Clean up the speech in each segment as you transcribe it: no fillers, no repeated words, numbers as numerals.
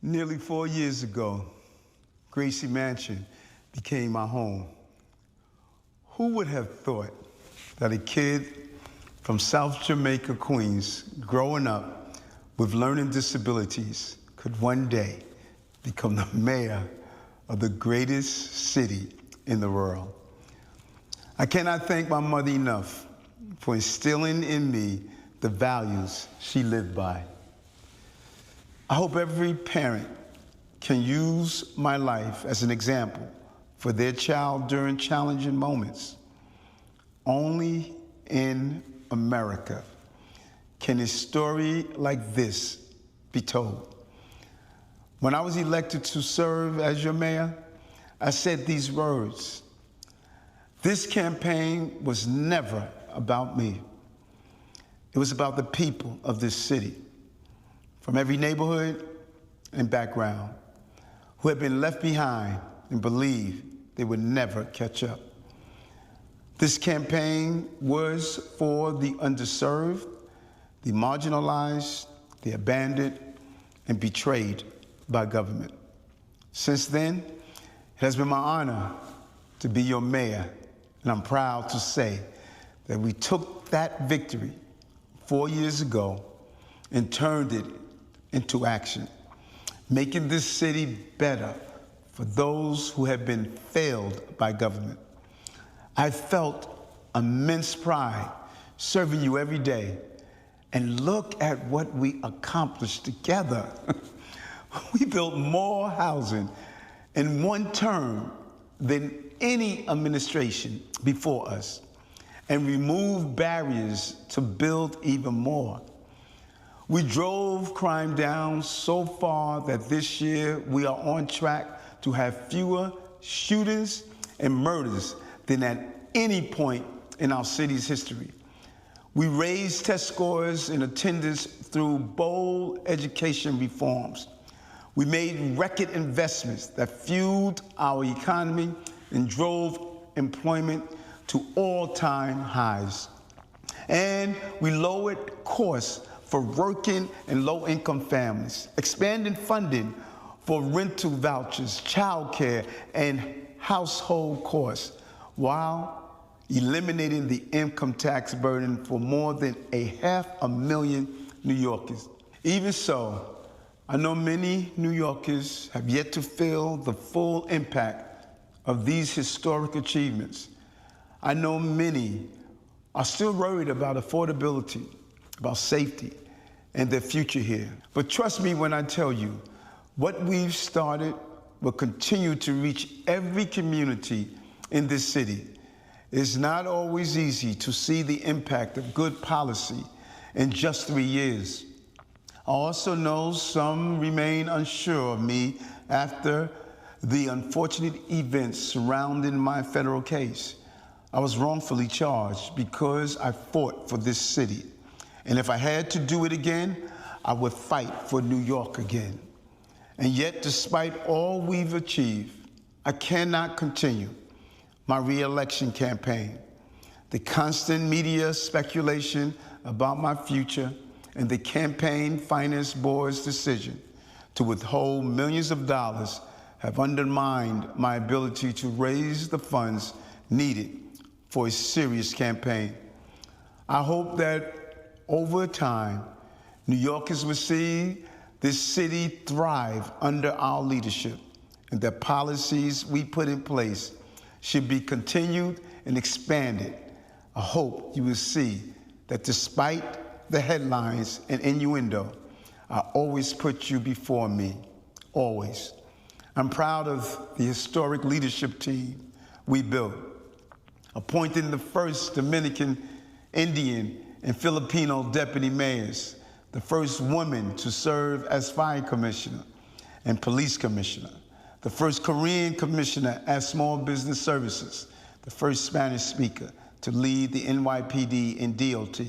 Nearly 4 years ago, Gracie Mansion became my home. Who would have thought that a kid from South Jamaica, Queens, growing up with learning disabilities could one day become the mayor of the greatest city in the world? I cannot thank my mother enough for instilling in me the values she lived by. I hope every parent can use my life as an example for their child during challenging moments. Only in America can a story like this be told. When I was elected to serve as your mayor, I said these words: "This campaign was never about me. It was about the people of this city, from every neighborhood and background, who had been left behind and believed they would never catch up. This campaign was for the underserved, the marginalized, the abandoned, and betrayed by government. Since then, it has been my honor to be your mayor, and I'm proud to say that we took that victory 4 years ago and turned it into action, making this city better for those who have been failed by government. I felt immense pride serving you every day, and look at what we accomplished together. We built more housing in one term than any administration before us, and removed barriers to build even more. We drove crime down so far that this year we are on track to have fewer shootings and murders than at any point in our city's history. We raised test scores and attendance through bold education reforms. We made record investments that fueled our economy and drove employment to all-time highs. And we lowered costs for working and low-income families, expanding funding for rental vouchers, childcare, and household costs, while eliminating the income tax burden for more than 500,000 New Yorkers. Even so, I know many New Yorkers have yet to feel the full impact of these historic achievements. I know many are still worried about affordability, about safety, and their future here. But trust me when I tell you, what we've started will continue to reach every community in this city. It's not always easy to see the impact of good policy in just 3 years. I also know some remain unsure of me after the unfortunate events surrounding my federal case. I was wrongfully charged because I fought for this city. And if I had to do it again, I would fight for New York again. And yet, despite all we've achieved, I cannot continue my reelection campaign. The constant media speculation about my future and the campaign finance board's decision to withhold millions of dollars have undermined my ability to raise the funds needed for a serious campaign. I hope that over time, New Yorkers will see this city thrive under our leadership, and that policies we put in place should be continued and expanded. I hope you will see that despite the headlines and innuendo, I always put you before me, always. I'm proud of the historic leadership team we built, appointing the first Dominican, Indian, and Filipino deputy mayors, the first woman to serve as fire commissioner and police commissioner, the first Korean commissioner at Small Business Services, the first Spanish speaker to lead the NYPD and DOT,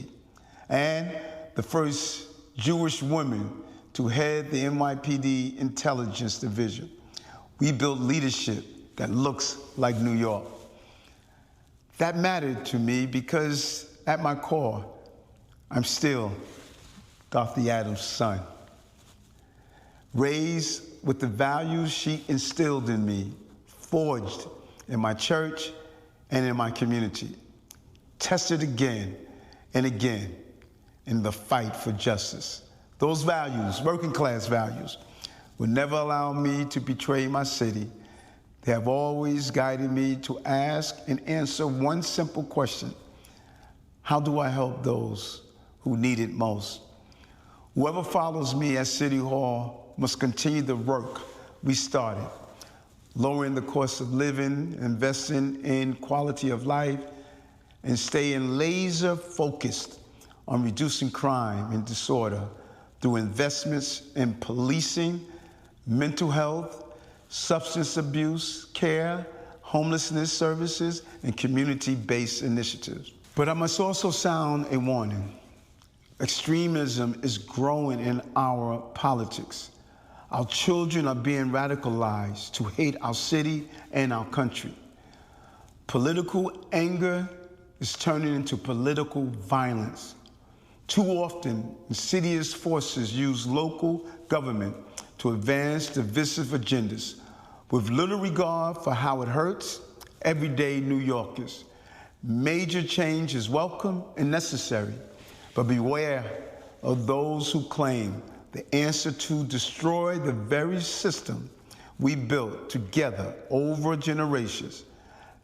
and the first Jewish woman to head the NYPD Intelligence Division. We built leadership that looks like New York. That mattered to me because at my core, I'm still Dr. Adams' son. raised with the values she instilled in me, forged in my church and in my community, tested again and again in the fight for justice. Those values, working class values, would never allow me to betray my city. They have always guided me to ask and answer one simple question: how do I help those who need it most? Whoever follows me at City Hall must continue the work we started, lowering the cost of living, investing in quality of life, and staying laser focused on reducing crime and disorder through investments in policing, mental health, substance abuse care, homelessness services, and community-based initiatives. But I must also sound a warning. Extremism is growing in our politics. Our children are being radicalized to hate our city and our country. Political anger is turning into political violence. Too often, insidious forces use local government to advance divisive agendas with little regard for how it hurts everyday New Yorkers. Major change is welcome and necessary, but beware of those who claim the answer to destroy the very system we built together over generations.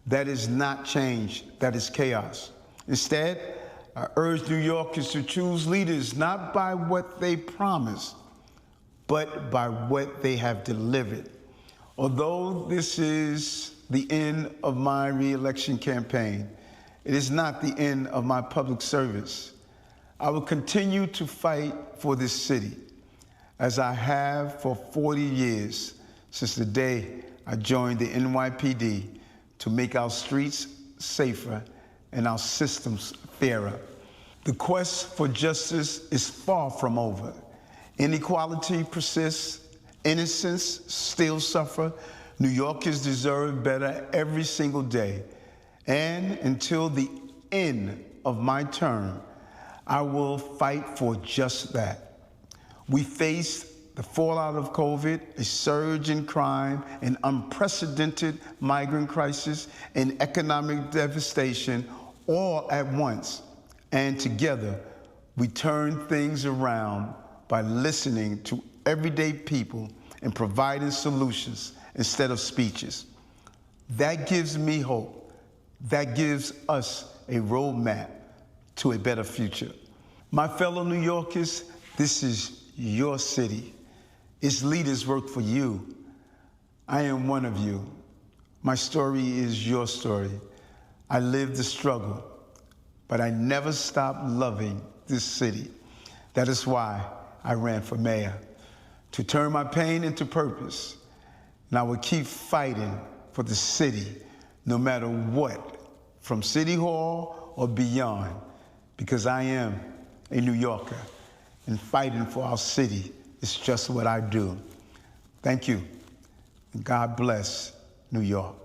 That is not change, that is chaos. Instead, I urge New Yorkers to choose leaders not by what they promise, but by what they have delivered. Although this is the end of my reelection campaign, it is not the end of my public service. I will continue to fight for this city, as I have for 40 years since the day I joined the NYPD, to make our streets safer and our systems fairer. The quest for justice is far from over. Inequality persists, innocents still suffer. New Yorkers deserve better every single day. And until the end of my term, I will fight for just that. We face the fallout of COVID, a surge in crime, an unprecedented migrant crisis, and economic devastation all at once. And together, we turn things around by listening to everyday people and providing solutions instead of speeches. That gives me hope. That gives us a roadmap to a better future. My fellow New Yorkers, this is your city. Its leaders work for you. I am one of you. My story is your story. I lived the struggle, but I never stopped loving this city. That is why I ran for mayor, to turn my pain into purpose. And I will keep fighting for the city, no matter what, from City Hall or beyond, because I am a New Yorker, and fighting for our city is just what I do. Thank you, and God bless New York.